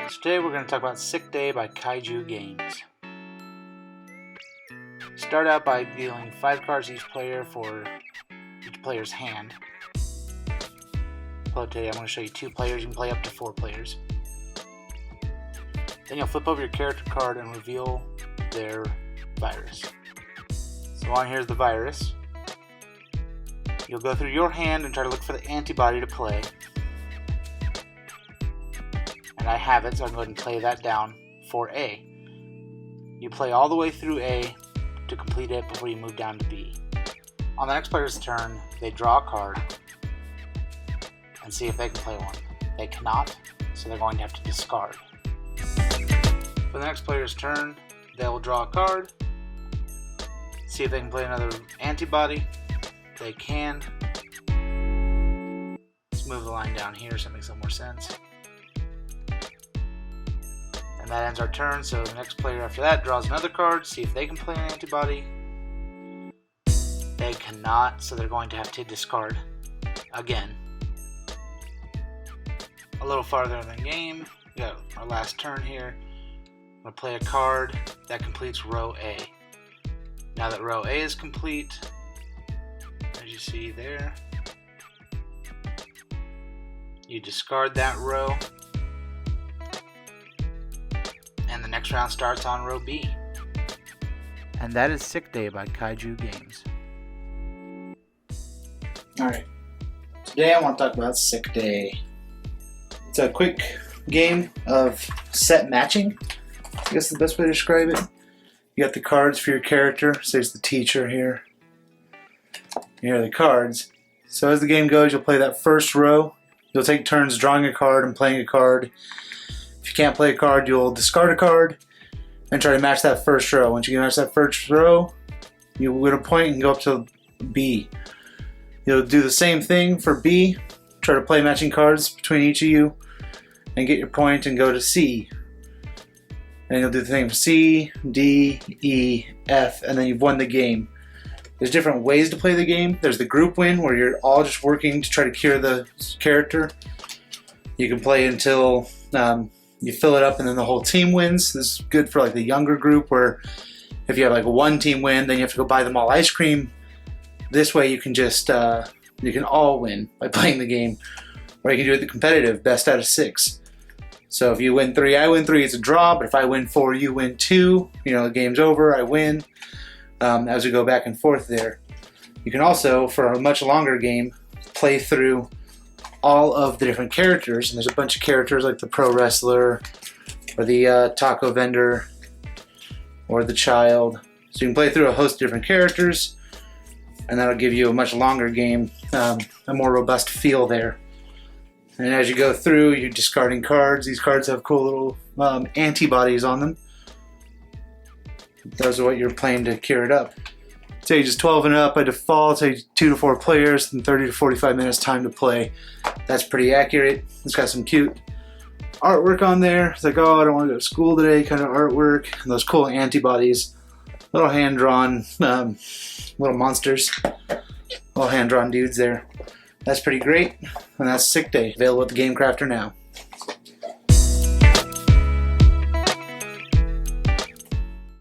Today we're going to talk about Sick Day by Kaiju Games. Start out by dealing 5 cards each player for each player's hand. But today I'm going to show you 2 players. You can play up to 4 players. Then you'll flip over your character card and reveal their virus. So on here's the virus. You'll go through your hand and try to look for the antibody to play. And I have it, so I'm going to play that down for A. You play all the way through A to complete it before you move down to B. On the next player's turn, they draw a card and see if they can play one. They cannot, so they're going to have to discard. For the next player's turn, they will draw a card, see if they can play another antibody. They can. Let's move the line down here so it makes a little more sense. And that ends our turn, so the next player after that draws another card, see if they can play an antibody. They cannot, so they're going to have to discard again. A little farther in the game, we got our last turn here. I'm going to play a card that completes row A. Now that row A is complete, as you see there, you discard that row. And the next round starts on row B. And that is Sick Day by Kaiju Games. Alright, today I want to talk about Sick Day. It's a quick game of set matching, I guess the best way to describe it. You got the cards for your character, so there's the teacher here. Here are the cards. So as the game goes, you'll play that first row. You'll take turns drawing a card and playing a card. If you can't play a card, you'll discard a card and try to match that first row. Once you can match that first row, you win a point and go up to B. You'll do the same thing for B. Try to play matching cards between each of you and get your point and go to C. And you'll do the same for C, D, E, F, and then you've won the game. There's different ways to play the game. There's the group win, where you're all just working to try to cure the character. You can play until you fill it up and then the whole team wins. This is good for like the younger group, where if you have like one team win, then you have to go buy them all ice cream. This way you can just, you can all win by playing the game. Or you can do it the competitive, best out of 6. So if you win 3, I win 3, it's a draw, but if I win 4, you win 2, you know, the game's over, I win. As we go back and forth there. You can also, for a much longer game, play through all of the different characters, and there's a bunch of characters like the pro wrestler, or the taco vendor, or the child. So you can play through a host of different characters, and that'll give you a much longer game, a more robust feel there. And as you go through, you're discarding cards. These cards have cool little antibodies on them. Those are what you're playing to cure it up. It's ages 12 and up by default, age 2 to 4 players, and 30 to 45 minutes time to play. That's pretty accurate. It's got some cute artwork on there. It's like, oh, I don't want to go to school today kind of artwork. And those cool antibodies. Little hand-drawn little monsters. Little hand-drawn dudes there. That's pretty great. And that's Sick Day. Available at the Game Crafter now.